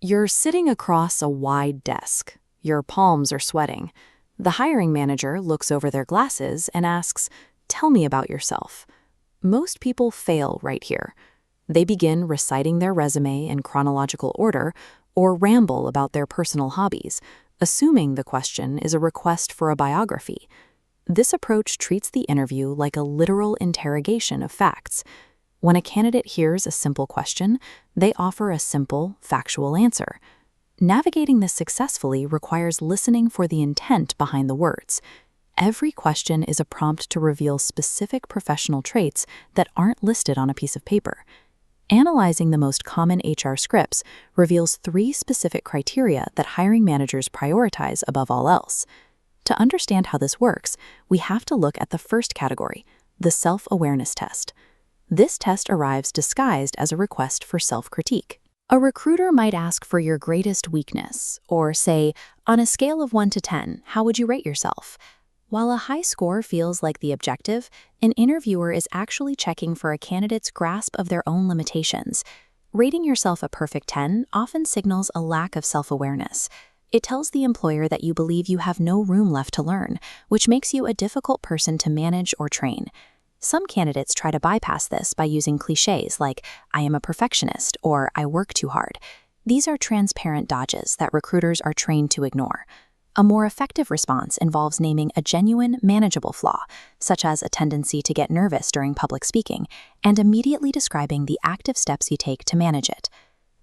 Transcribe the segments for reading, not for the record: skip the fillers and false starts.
You're sitting across a wide desk. Your palms are sweating. The hiring manager looks over their glasses and asks, "Tell me about yourself." Most people fail right here. They begin reciting their resume in chronological order or ramble about their personal hobbies, assuming the question is a request for a biography. This approach treats the interview like a literal interrogation of facts. When a candidate hears a simple question, they offer a simple, factual answer. Navigating this successfully requires listening for the intent behind the words. Every question is a prompt to reveal specific professional traits that aren't listed on a piece of paper. Analyzing the most common HR scripts reveals 3 specific criteria that hiring managers prioritize above all else. To understand how this works, we have to look at the first category, the self-awareness test. This test arrives disguised as a request for self-critique. A recruiter might ask for your greatest weakness, or say, on a scale of 1 to 10, how would you rate yourself? While a high score feels like the objective, an interviewer is actually checking for a candidate's grasp of their own limitations. Rating yourself a perfect 10 often signals a lack of self-awareness. It tells the employer that you believe you have no room left to learn, which makes you a difficult person to manage or train. Some candidates try to bypass this by using cliches like, "I am a perfectionist," or "I work too hard." These are transparent dodges that recruiters are trained to ignore. A more effective response involves naming a genuine, manageable flaw, such as a tendency to get nervous during public speaking, and immediately describing the active steps you take to manage it.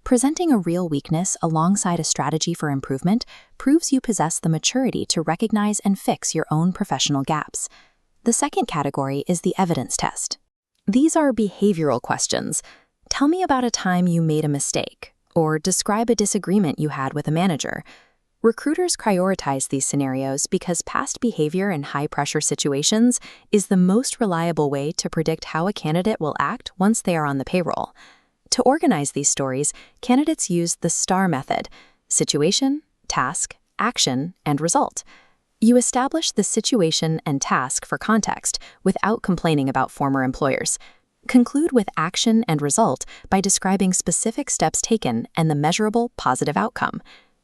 Presenting a real weakness alongside a strategy for improvement proves you possess the maturity to recognize and fix your own professional gaps. The second category is the evidence test. These are behavioral questions. Tell me about a time you made a mistake, or describe a disagreement you had with a manager. Recruiters prioritize these scenarios because past behavior in high-pressure situations is the most reliable way to predict how a candidate will act once they are on the payroll. To organize these stories, candidates use the STAR method: situation, task, action, and result. You establish the situation and task for context without complaining about former employers. Conclude with action and result by describing specific steps taken and the measurable positive outcome.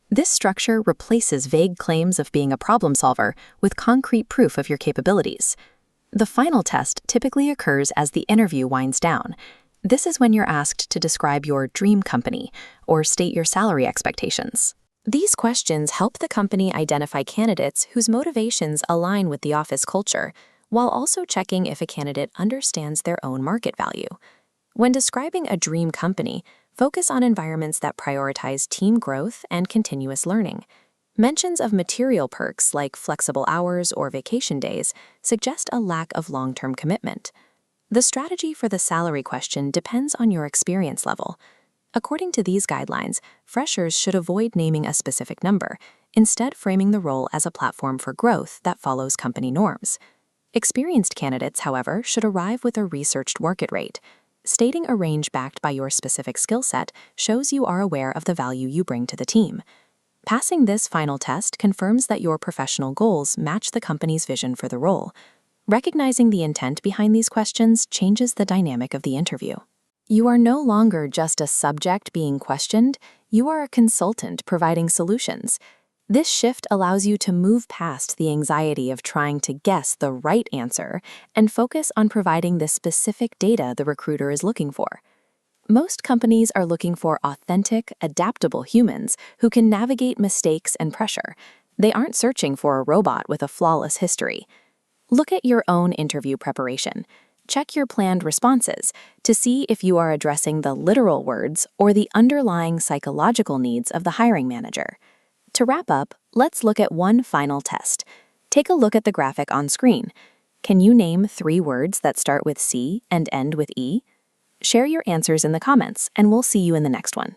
This structure replaces vague claims of being a problem solver with concrete proof of your capabilities. The final test typically occurs as the interview winds down. This is when you're asked to describe your dream company or state your salary expectations. These questions help the company identify candidates whose motivations align with the office culture, while also checking if a candidate understands their own market value. When describing a dream company, focus on environments that prioritize team growth and continuous learning. Mentions of material perks like flexible hours or vacation days suggest a lack of long-term commitment. The strategy for the salary question depends on your experience level. According to these guidelines, freshers should avoid naming a specific number, instead framing the role as a platform for growth that follows company norms. Experienced candidates, however, should arrive with a researched market rate. Stating a range backed by your specific skill set shows you are aware of the value you bring to the team. Passing this final test confirms that your professional goals match the company's vision for the role. Recognizing the intent behind these questions changes the dynamic of the interview. You are no longer just a subject being questioned, you are a consultant providing solutions. This shift allows you to move past the anxiety of trying to guess the right answer and focus on providing the specific data the recruiter is looking for. Most companies are looking for authentic, adaptable humans who can navigate mistakes and pressure. They aren't searching for a robot with a flawless history. Look at your own interview preparation. Check your planned responses to see if you are addressing the literal words or the underlying psychological needs of the hiring manager. To wrap up, let's look at one final test. Take a look at the graphic on screen. Can you name 3 words that start with C and end with E? Share your answers in the comments, and we'll see you in the next one.